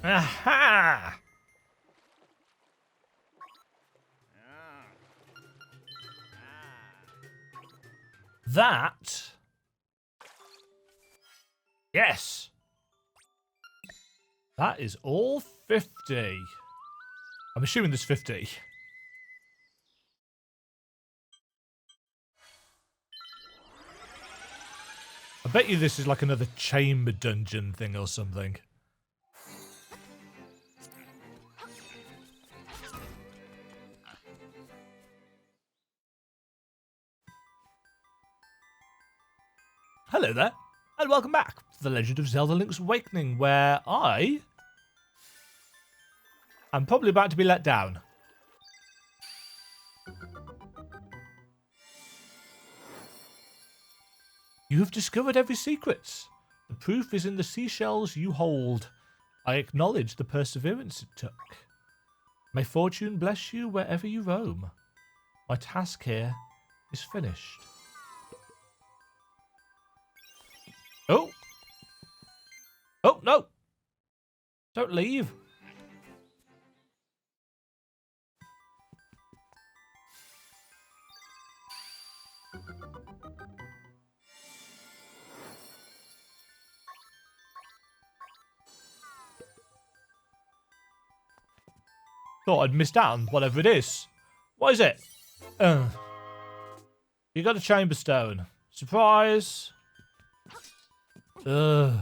Aha! That. Yes. That is all 50. I'm assuming there's 50. I bet you this is like another chamber dungeon thing or something. Hello there, and welcome back to The Legend of Zelda Link's Awakening, where I am probably about to be let down. You have discovered every secret. The proof is in the seashells you hold. I acknowledge the perseverance it took. May fortune bless you wherever you roam. My task here is finished. Oh! Oh, no! Don't leave. Thought I'd missed out on whatever it is. What is it? You got a chamber stone. Surprise! Ugh.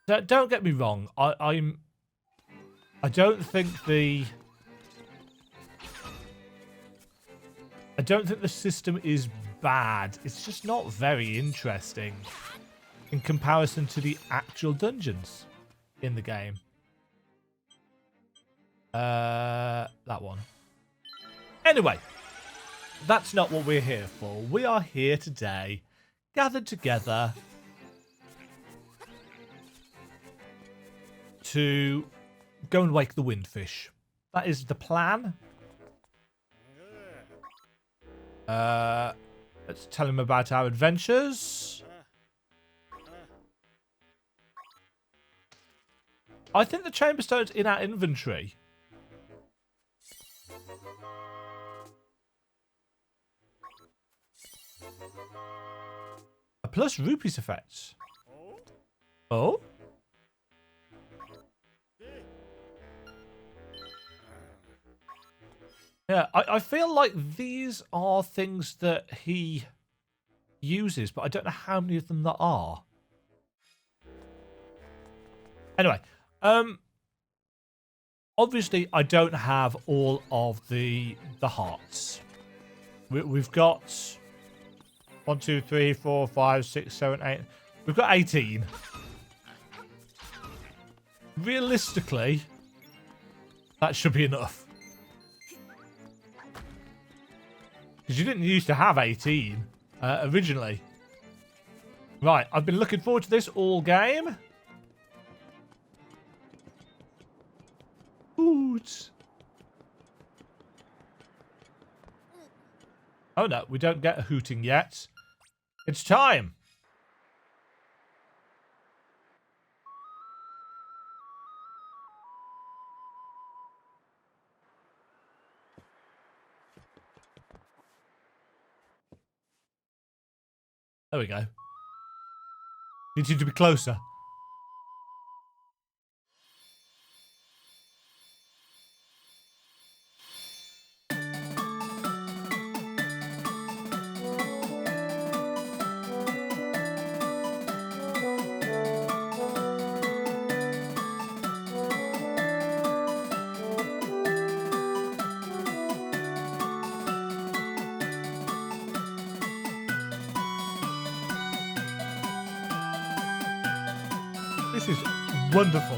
Don't get me wrong. I don't think the system is bad. It's just not very interesting in comparison to the actual dungeons in the game. That one. Anyway, that's not what we're here for. We are here today, gathered together to go and wake the Windfish. That is the plan. Let's tell him about our adventures. I think the chamber stone's in our inventory. A plus rupees effect. Oh? Yeah, I feel like these are things that he uses, but I don't know how many of them there are. Anyway, obviously I don't have all of the hearts. We've got 1, 2, 3, 4, 5, 6, 7, 8. We've got 18. Realistically, that should be enough. Because you didn't used to have 18 originally. Right, I've been looking forward to this all game. Hoot. Oh no, we don't get a hooting yet. It's time. There we go. Need you to be closer. This is wonderful.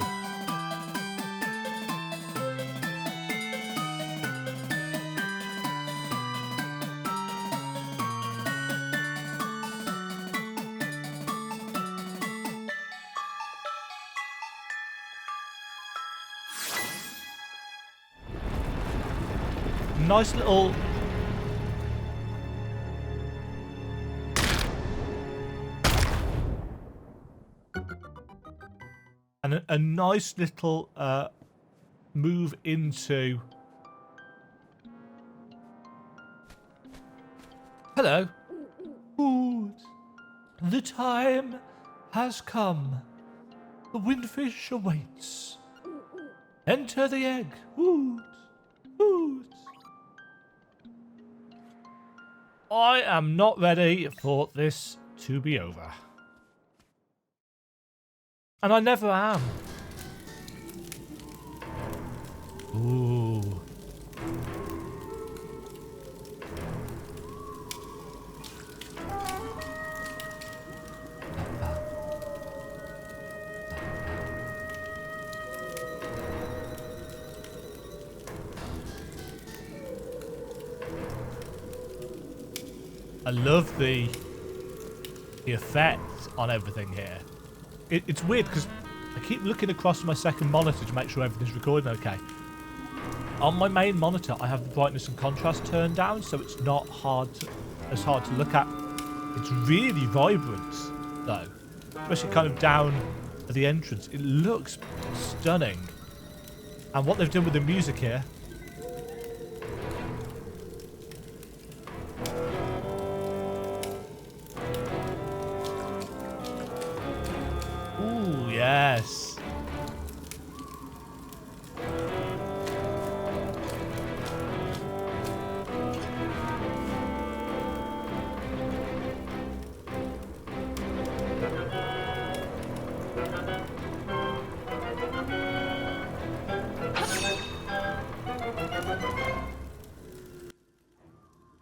Nice little... And a nice little move into... Hello. Good. The time has come. The windfish awaits. Enter the egg. Woot. Woot. I am not ready for this to be over. And I never am. Ooh. I love the effect on everything here. It's weird because I keep looking across my second monitor to make sure everything's recording okay. On my main monitor, I have the brightness and contrast turned down, so it's not as hard to look at. It's really vibrant, though, especially kind of down at the entrance. It looks stunning. And what they've done with the music here. Ooh, yes.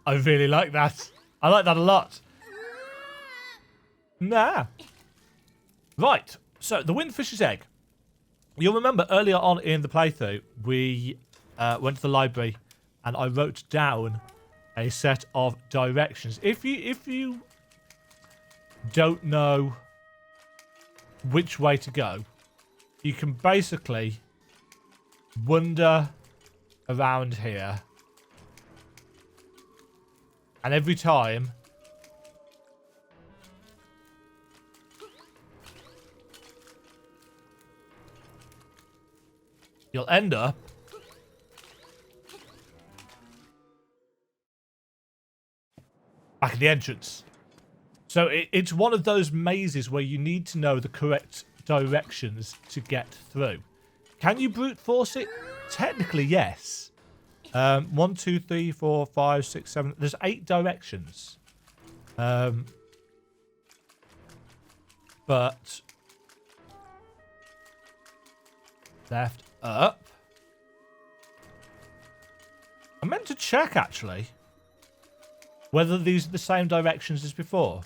I really like that. I like that a lot. Nah. Right. So, the windfish's egg. You'll remember earlier on in the playthrough, we went to the library and I wrote down a set of directions. If you don't know which way to go, you can basically wander around here. And every time you'll end up back at the entrance. So it's one of those mazes where you need to know the correct directions to get through. Can you brute force it? Technically, yes. 1, 2, 3, 4, 5, 6, 7. There's 8 directions. But left, up. I meant to check actually whether these are the same directions as before.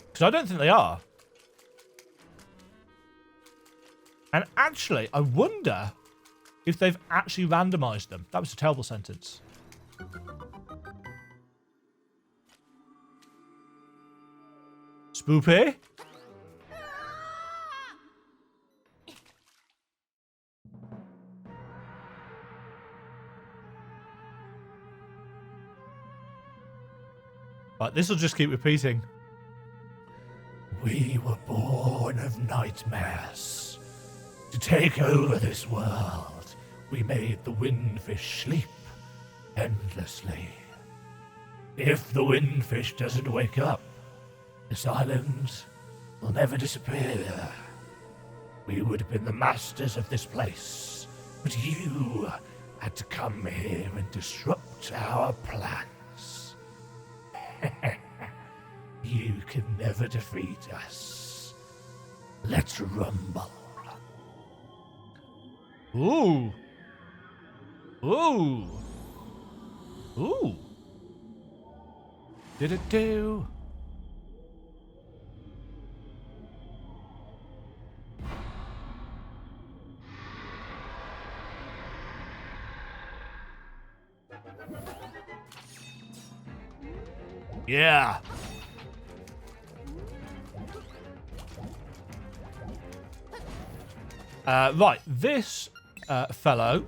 Because I don't think they are. And actually, I wonder if they've actually randomized them. That was a terrible sentence. Spoopy? Right, this will just keep repeating. We were born of nightmares. To take over this world, we made the windfish sleep endlessly. If the windfish doesn't wake up, this island will never disappear. We would have been the masters of this place, but you had to come here and disrupt our plans. You can never defeat us. Let's rumble. Ooh. Ooh. Ooh. Did it do? Yeah. Right, this fellow.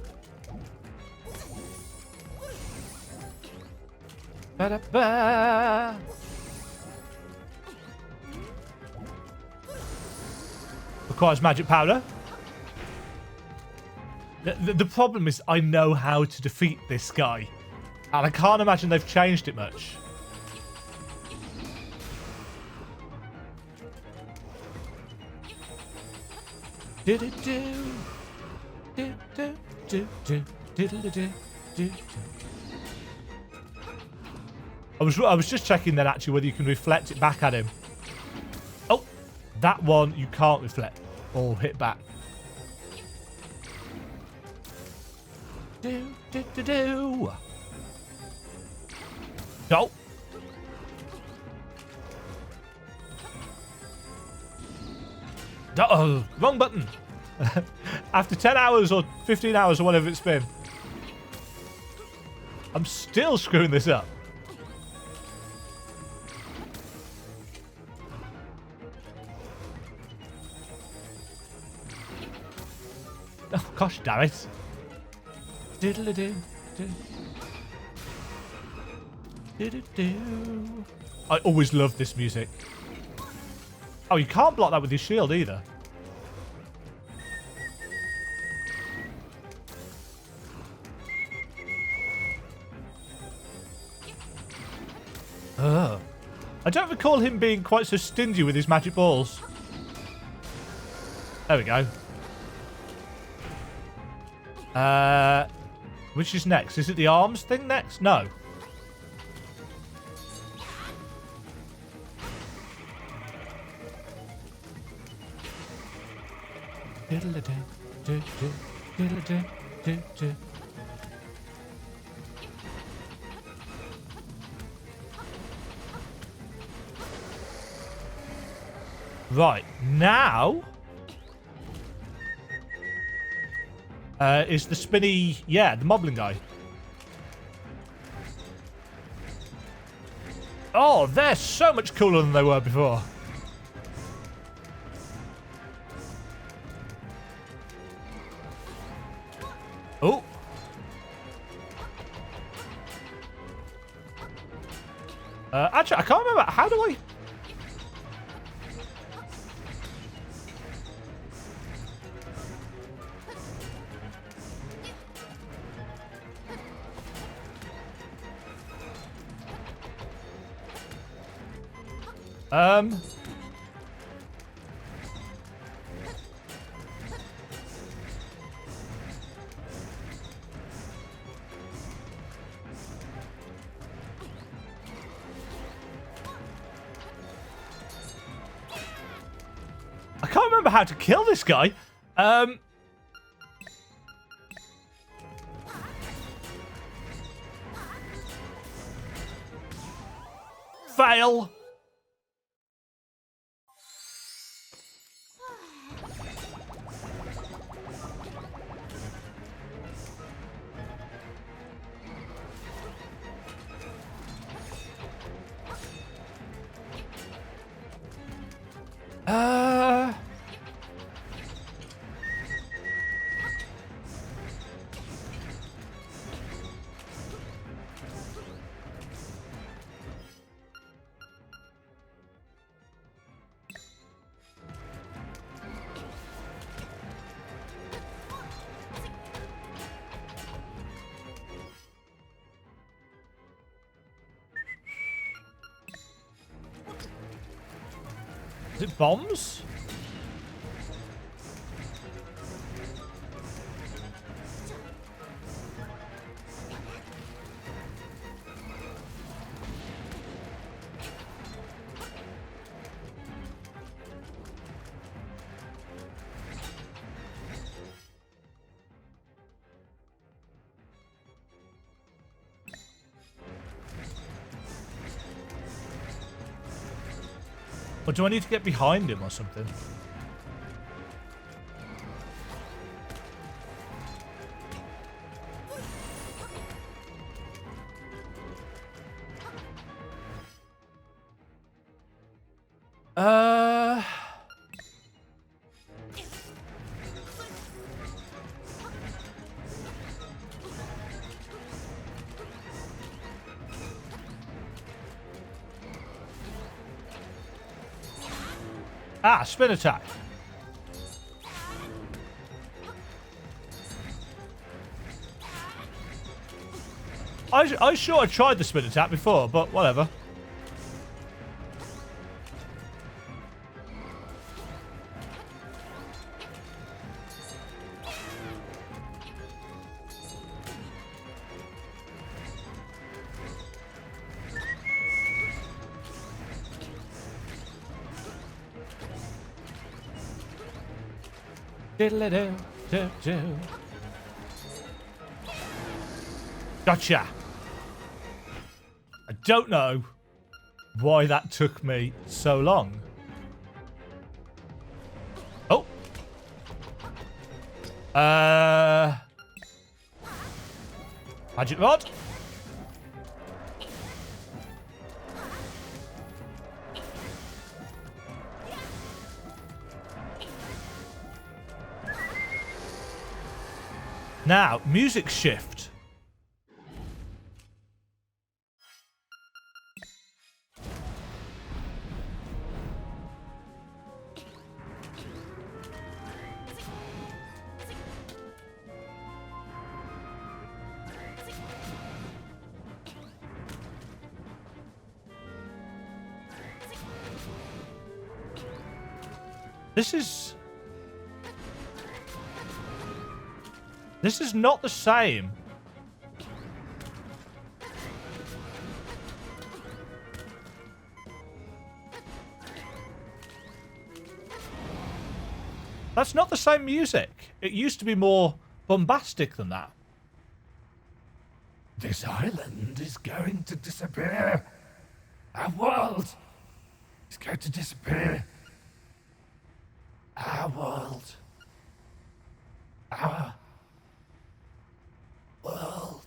Ba-da-ba. Requires magic powder. The problem is I know how to defeat this guy. And I can't imagine they've changed it much. I was just checking then actually whether you can reflect it back at him. Oh, that one you can't reflect or hit back. No. Uh-oh, wrong button. After 10 hours or 15 hours or whatever it's been. I'm still screwing this up. Oh, gosh damn it. I always love this music. Oh, you can't block that with your shield either. I don't recall him being quite so stingy with his magic balls. There we go. Which is next? Is it the arms thing next? No. Right, now is the spinny, yeah, the moblin guy. Oh, they're so much cooler than they were before. Oh. Actually, I can't remember. How do I... I can't remember how to kill this guy. Fail. Is it bombs? Or do I need to get behind him or something? Ah, spin attack. I sure tried the spin attack before, but whatever. Diddle-a-do-do-do. Gotcha. I don't know why that took me so long. Oh. Magic rod. Now, music shift. This is not the same. That's not the same music. It used to be more bombastic than that. This island is going to disappear. Our world is going to disappear. Our world. Our world.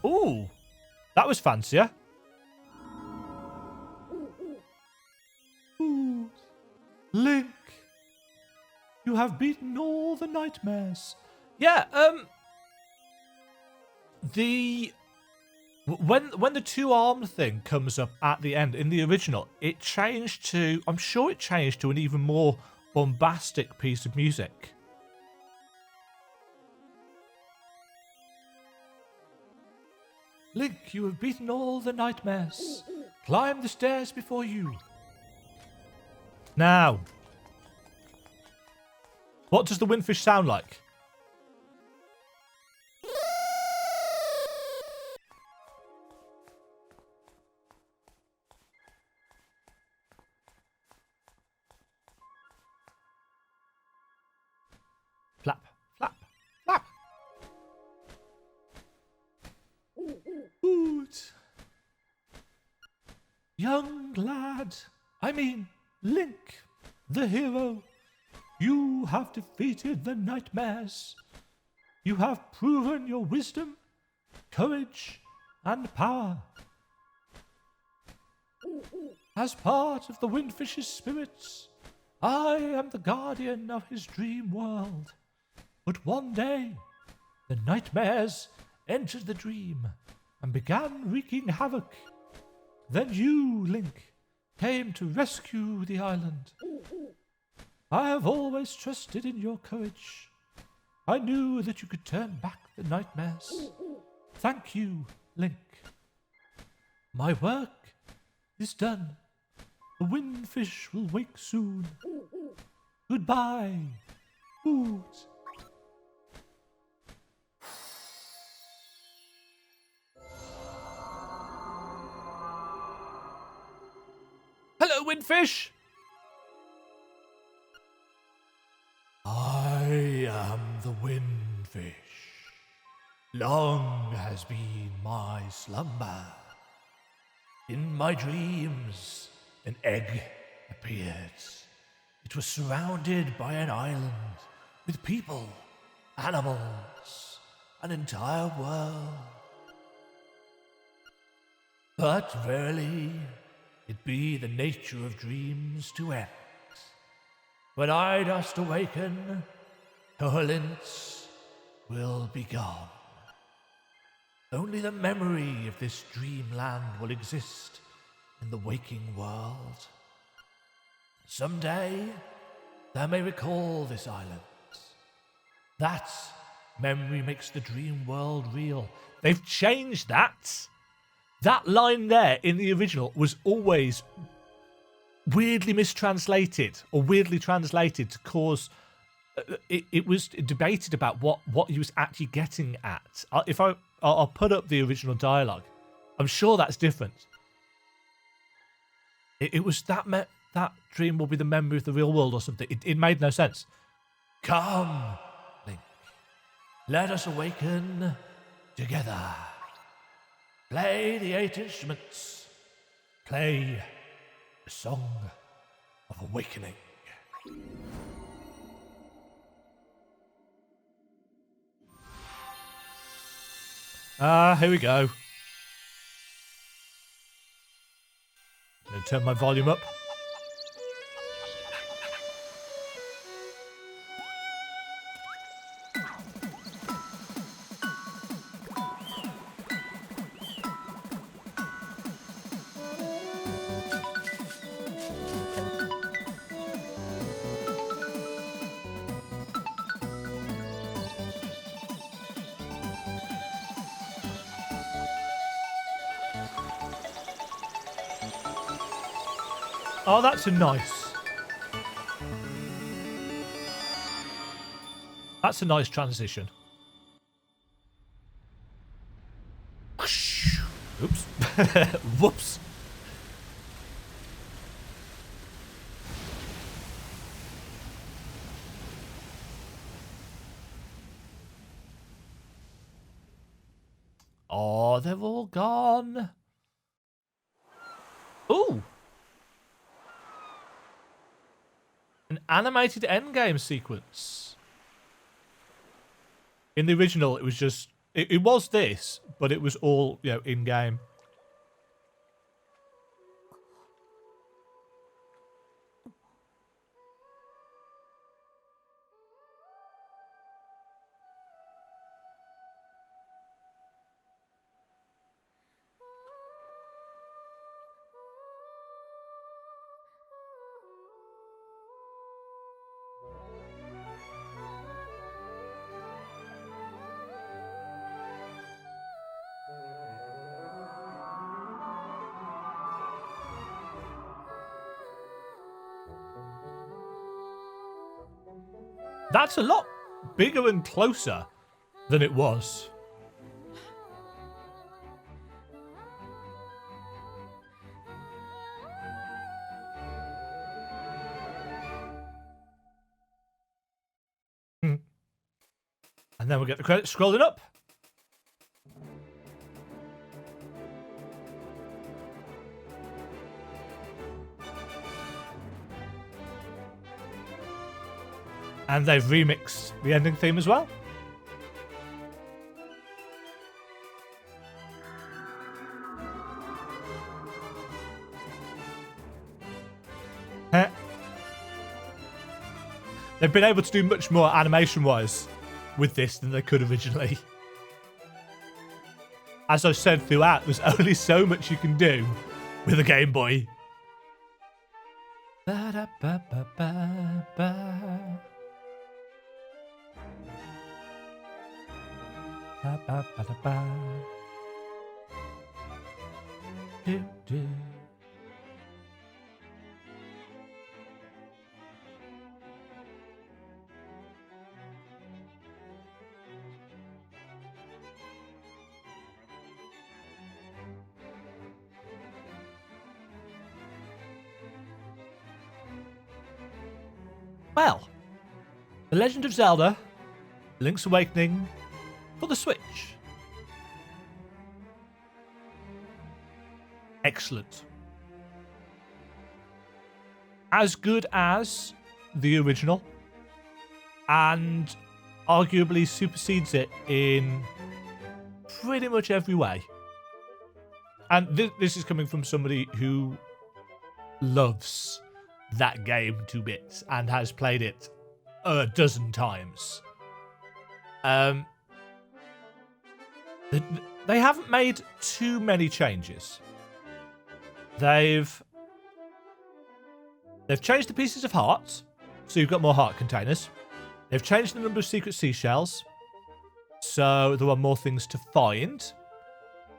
Ooh, that was fancier. Ooh, Link, you have beaten all the nightmares. Yeah, when the two-armed thing comes up at the end in the original, it changed to, I'm sure it changed to an even more bombastic piece of music. Link, you have beaten all the nightmares. Climb the stairs before you. Now, what does the Windfish sound like? Flap, flap, flap. Hoot. Young lad, I mean Link, the hero, you have defeated the nightmares. You have proven your wisdom, courage, and power. As part of the Windfish's spirits, I am the guardian of his dream world. But one day, the nightmares entered the dream and began wreaking havoc. Then you, Link, came to rescue the island. I have always trusted in your courage. I knew that you could turn back the nightmares. Thank you, Link. My work is done. The Windfish will wake soon. Goodbye. Hoot. Hello, Windfish. I am the Windfish. Long has been my slumber. In my dreams, an egg appeared. It was surrounded by an island with people, animals, an entire world. But verily, it be the nature of dreams to end. When I dost awaken, coherence will be gone. Only the memory of this dreamland will exist in the waking world. Someday, Thou may recall this island. That memory makes the dream world real. They've changed that. That line there in the original was always weirdly mistranslated or weirdly translated to cause... It was debated about what he was actually getting at. I'll put up the original dialogue. I'm sure that's different. It was that dream will be the memory of the real world or something. It made no sense. Come, Link. Let us awaken together. Play the 8 instruments. Play the song of awakening. Here we go. I'm going to turn my volume up. Oh, that's a nice... That's a nice transition. Oops. Whoops. Oh, they're all gone. Ooh. An animated endgame sequence. In the original, it was just... It was this, but it was all, you know, in-game. That's a lot bigger and closer than it was. And then we'll get the credits scrolling up. And they've remixed the ending theme as well. They've been able to do much more animation-wise with this than they could originally. As I've said throughout, there's only so much you can do with a Game Boy. Ba-da-ba-ba-ba-ba. Ba-ba-ba-da-ba. Do-do. Well, The Legend of Zelda, Link's Awakening for the Switch. Excellent. As good as the original, and arguably supersedes it in pretty much every way. And this is coming from somebody who loves that game to bits and has played it a dozen times. They haven't made too many changes. They've changed the pieces of heart So you've got more heart containers. They've changed the number of secret seashells. So there are more things to find.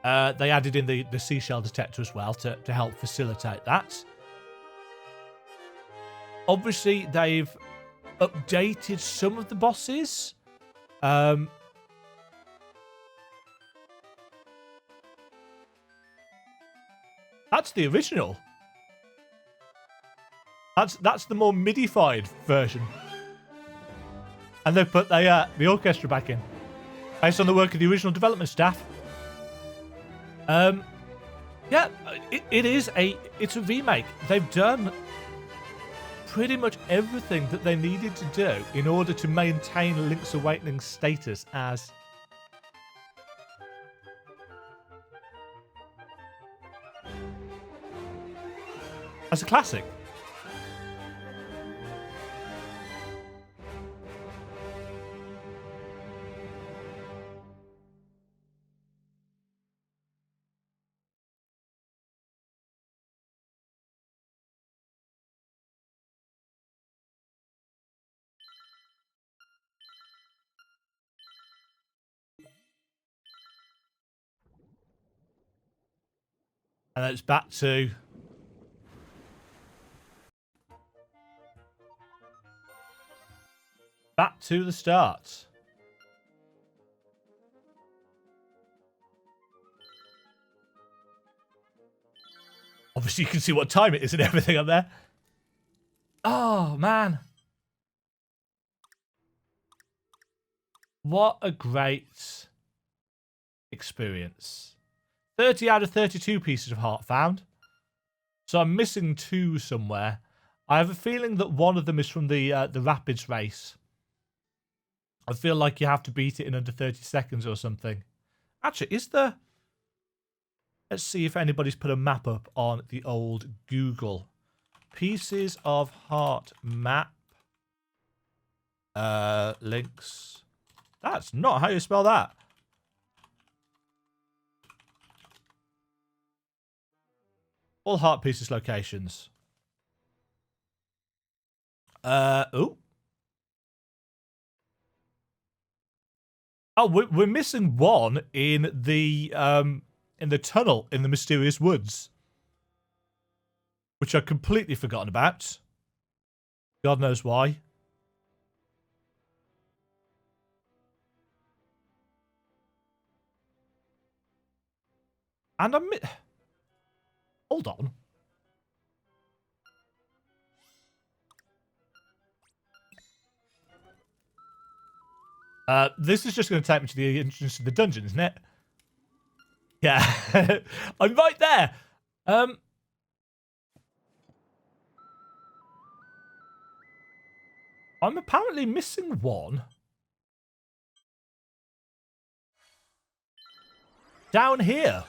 They added in the seashell detector as well to help facilitate that. Obviously, they've updated some of the bosses. That's the original. That's the more midified version. And they've put the orchestra back in. Based on the work of the original development staff. Yeah, it's a remake. They've done pretty much everything that they needed to do in order to maintain Link's Awakening's status as a classic. And then it's back to the start. Obviously, you can see what time it is and everything up there. Oh, man. What a great experience. 30 out of 32 pieces of heart found. So I'm missing 2 somewhere. I have a feeling that one of them is from the Rapids race. I feel like you have to beat it in under 30 seconds or something. Actually, is there... Let's see if anybody's put a map up on the old Google. Pieces of heart map. Links. That's not how you spell that. All heart pieces locations. Oh. Oh, we're missing one in the tunnel in the mysterious woods, which I've completely forgotten about. God knows why. And hold on. This is just going to take me to the entrance to the dungeon, isn't it? Yeah. I'm right there. I'm apparently missing one. Down here.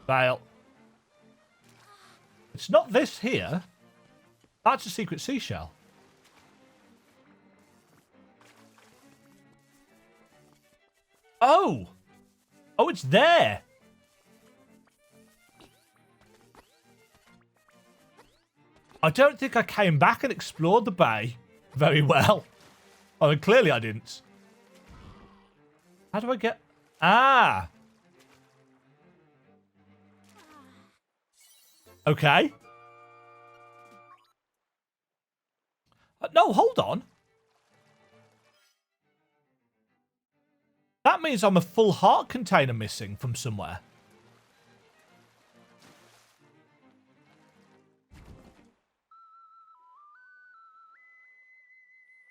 Fail. It's not this here. That's a secret seashell. Oh! Oh, it's there! I don't think I came back and explored the bay very well. Oh, and clearly I didn't. How do I get... Ah! Okay. No, hold on. That means I'm a full heart container missing from somewhere.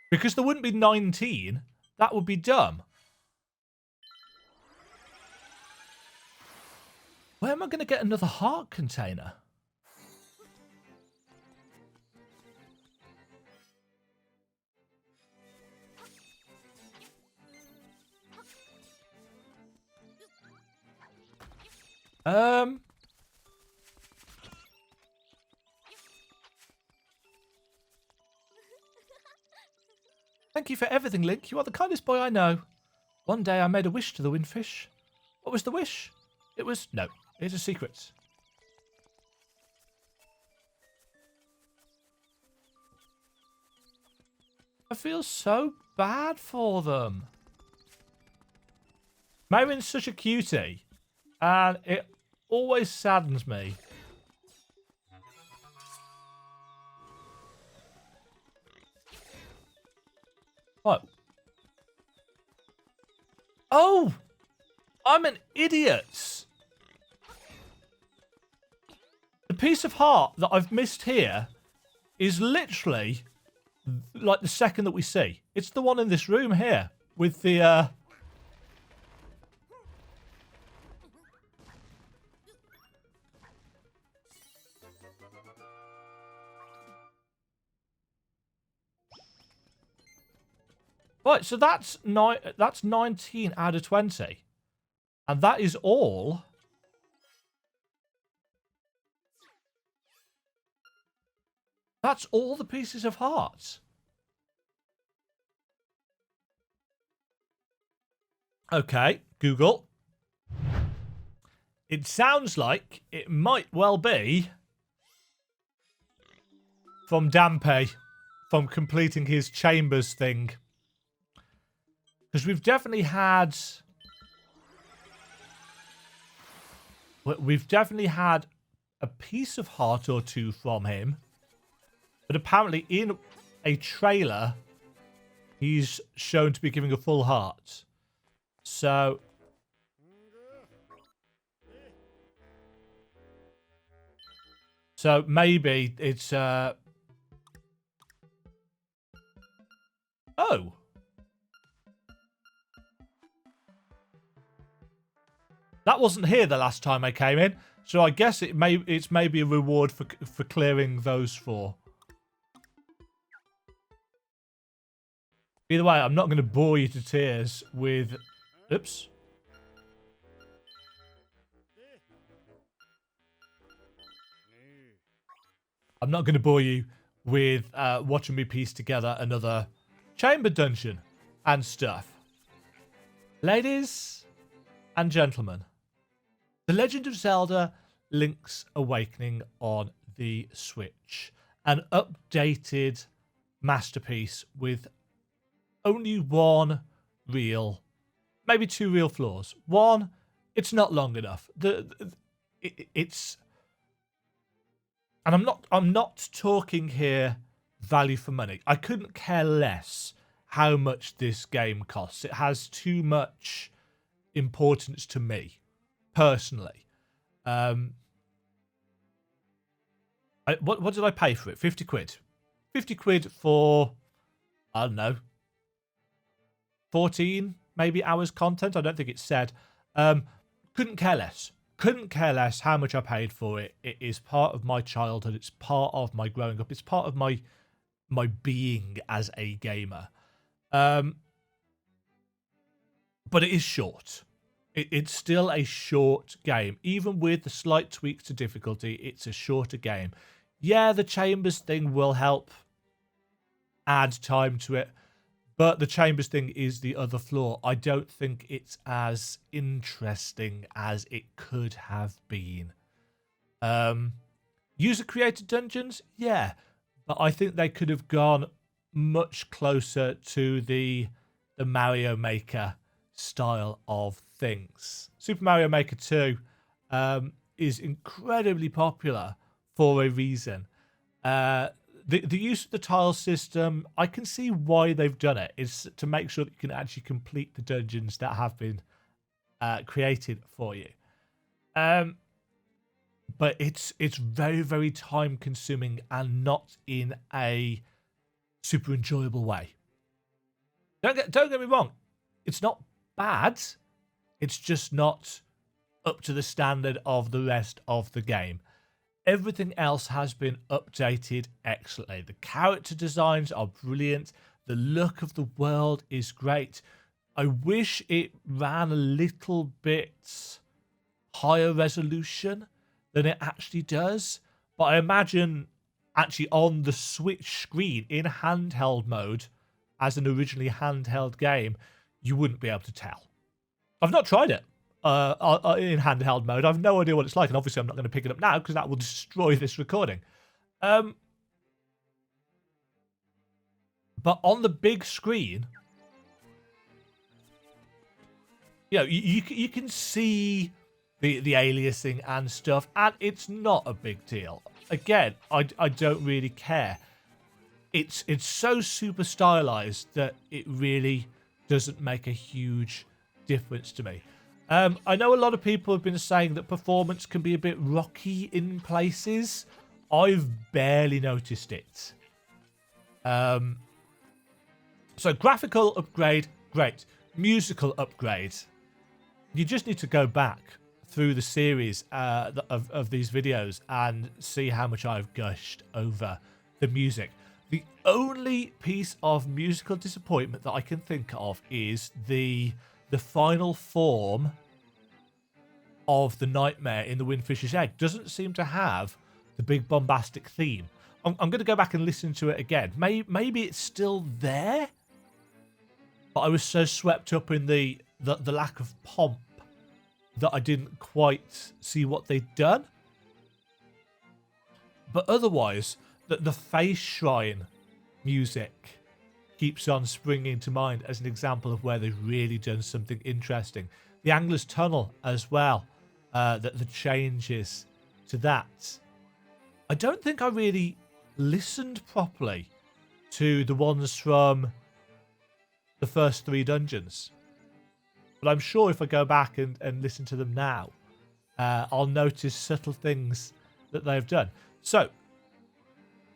Because there wouldn't be 19. That would be dumb. Where am I going to get another heart container? Thank you for everything, Link. You are the kindest boy I know. One day I made a wish to the Windfish. What was the wish? It was... No, it's a secret. I feel so bad for them. Marion's such a cutie. And it always saddens me. What? Oh! I'm an idiot! The piece of heart that I've missed here is literally like the second that we see. It's the one in this room here with the Right, so that's 19 out of 20. And that is all. That's all the pieces of hearts. Okay, Google. It sounds like it might well be from Dampe, from completing his chambers thing. Because we've definitely had... We've definitely had a piece of heart or two from him. But apparently in a trailer, he's shown to be giving a full heart. So... So maybe it's... Oh! That wasn't here the last time I came in, so I guess it's maybe a reward for clearing those four. Either way, I'm not going to bore you to tears with... Oops. I'm not going to bore you with watching me piece together another chamber dungeon and stuff. Ladies and gentlemen, The Legend of Zelda Link's Awakening on the Switch. An updated masterpiece with only one real, maybe two real flaws. One, it's not long enough. It's... And I'm not talking here value for money. I couldn't care less how much this game costs. It has too much importance to me, personally. What did I pay for it? 50 quid. 50 quid for, I don't know, 14 maybe hours content. I don't think it said. Couldn't care less. Couldn't care less how much I paid for it. It is part of my childhood. It's part of my growing up. It's part of my being as a gamer. But it is short. It's still a short game. Even with the slight tweaks to difficulty, it's a shorter game. Yeah, the Chambers thing will help add time to it. But the Chambers thing is the other flaw. I don't think it's as interesting as it could have been. User-created dungeons? Yeah. But I think they could have gone much closer to the Mario Maker style of things. Super Mario Maker 2 is incredibly popular for a reason. The use of the tile system, I can see why they've done it. It's to make sure that you can actually complete the dungeons that have been created for you. But it's very, very time consuming and not in a super enjoyable way. Don't get me wrong. It's not bad. It's just not up to the standard of the rest of the game. Everything else has been updated excellently. The character designs are brilliant. The look of the world is great. I wish it ran a little bit higher resolution than it actually does. But I imagine actually on the Switch screen in handheld mode, as an originally handheld game, you wouldn't be able to tell. I've not tried it in handheld mode. I've no idea what it's like, and obviously I'm not going to pick it up now because that will destroy this recording. But on the big screen, you know, you can see the aliasing and stuff, and it's not a big deal. Again, I don't really care. It's so super stylized that it really doesn't make a huge difference to me. I know a lot of people have been saying that performance can be a bit rocky in places. I've barely noticed it. So graphical upgrade, great. Musical upgrade. You just need to go back through the series of these videos and see how much I've gushed over the music. The only piece of musical disappointment that I can think of is the final form of the nightmare in the Windfish's egg doesn't seem to have the big bombastic theme. I'm going to go back and listen to it again. Maybe it's still there, but I was so swept up in the lack of pomp that I didn't quite see what they'd done. But otherwise, the face shrine music keeps on springing to mind as an example of where they've really done something interesting. The Angler's Tunnel as well, the changes to that. I don't think I really listened properly to the ones from the first 3 dungeons. But I'm sure if I go back and listen to them now, I'll notice subtle things that they've done. So,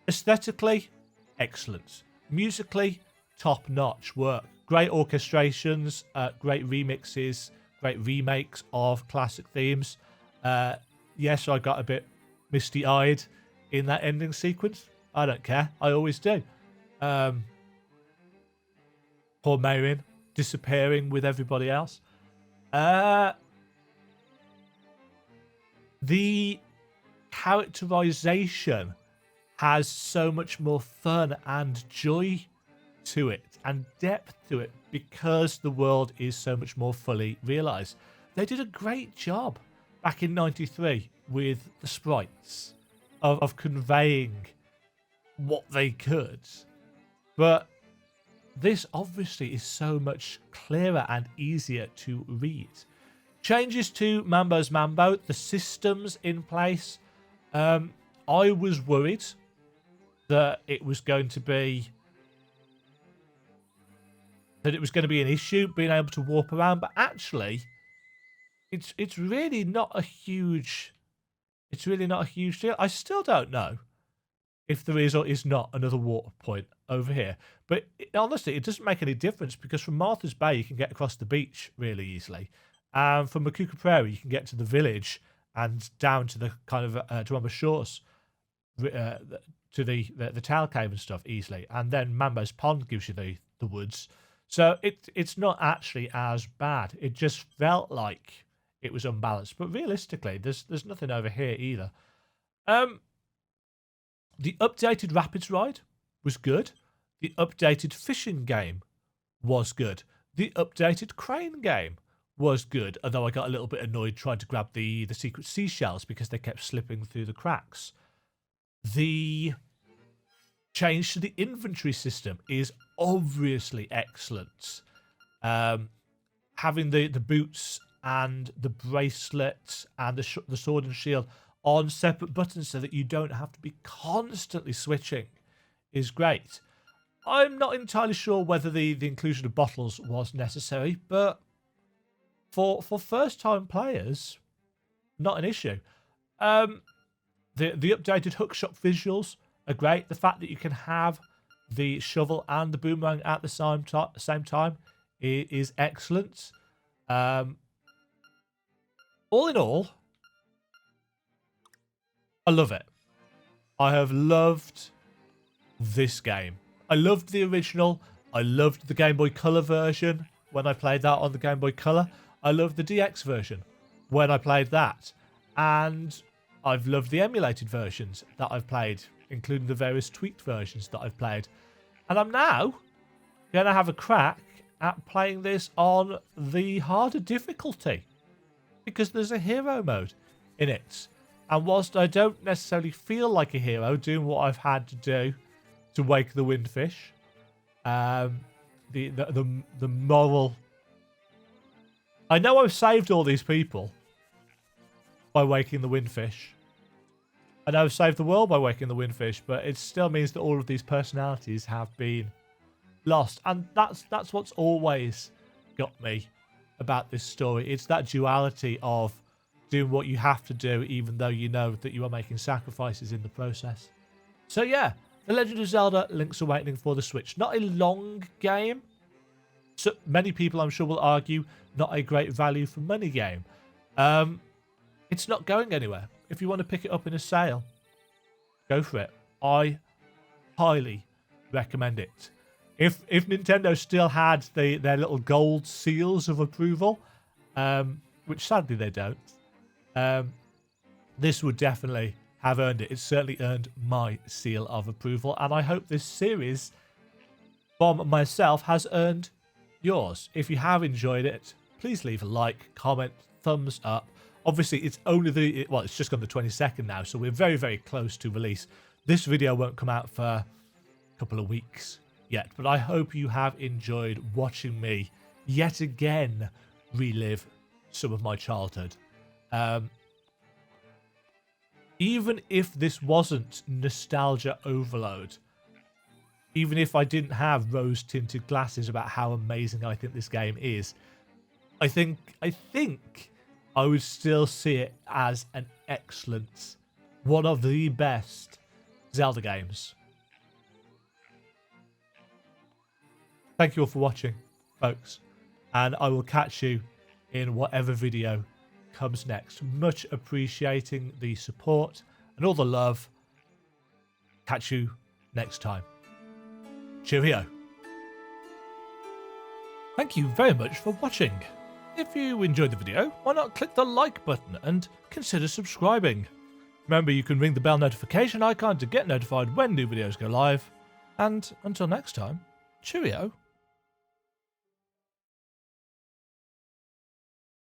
aesthetically, excellent. Musically, top-notch work. Great orchestrations, great remixes, great remakes of classic themes. Yes, I got a bit misty-eyed in that ending sequence. I don't care. I always do. Poor Marion disappearing with everybody else. The characterization has so much more fun and joy to it and depth to it because the world is so much more fully realized. They did a great job back in '93 with the sprites of conveying what they could, but this obviously is so much clearer and easier to read. Changes to Mambo's Mambo, the systems in place. I was worried that it was going to be an issue being able to warp around, but actually it's really not a huge deal. I still don't know if there is or is not another water point over here, but honestly it doesn't make any difference because from Martha's Bay you can get across the beach really easily, and from Makuka Prairie you can get to the village and down to the kind of Dwamba Shores, to the Tail Cave and stuff easily, and then Mambo's Pond gives you the woods. So it's not actually as bad. It just felt like it was unbalanced, but realistically, there's nothing over here either. The updated Rapids ride was good. The updated fishing game was good. The updated crane game was good, although I got a little bit annoyed trying to grab the secret seashells because they kept slipping through the cracks. The change to the inventory system is obviously excellent. Having the boots and the bracelet and the sword and shield on separate buttons so that you don't have to be constantly switching is great. I'm not entirely sure whether the inclusion of bottles was necessary, but for first-time players, not an issue. The updated hookshot visuals are great. The fact that you can have the shovel and the boomerang at the same time is excellent. All in all, I love it. I have loved this game. I loved the original. I loved the Game Boy Color version when I played that on the Game Boy Color. I loved the DX version when I played that. And I've loved the emulated versions that I've played, including the various tweaked versions that I've played. And I'm now going to have a crack at playing this on the harder difficulty, because there's a hero mode in it. And whilst I don't necessarily feel like a hero doing what I've had to do to wake the Windfish, the moral... I know I've saved all these people by waking the Windfish. I know I've saved the world by waking the Windfish, but it still means that all of these personalities have been lost. And that's what's always got me about this story. It's that duality of doing what you have to do, even though you know that you are making sacrifices in the process. So yeah, The Legend of Zelda Link's Awakening for the Switch. Not a long game. So many people, I'm sure, will argue, not a great value for money game. It's not going anywhere. If you want to pick it up in a sale, go for it. I highly recommend it. If Nintendo still had their little gold seals of approval, which sadly they don't, this would definitely have earned it. It's certainly earned my seal of approval, and I hope this series from myself has earned yours. If you have enjoyed it, please leave a like, comment, thumbs up. Obviously, it's only it's just gone the 22nd now, so we're very, very close to release. This video won't come out for a couple of weeks yet, but I hope you have enjoyed watching me yet again relive some of my childhood. Even if this wasn't nostalgia overload, even if I didn't have rose-tinted glasses about how amazing I think this game is, I think I would still see it as an excellent, one of the best Zelda games. Thank you all for watching, folks, and I will catch you in whatever video comes next. Much appreciating the support and all the love. Catch you next time. Cheerio. Thank you very much for watching. If you enjoyed the video, why not click the like button and consider subscribing. Remember, you can ring the bell notification icon to get notified when new videos go live. And until next time, cheerio.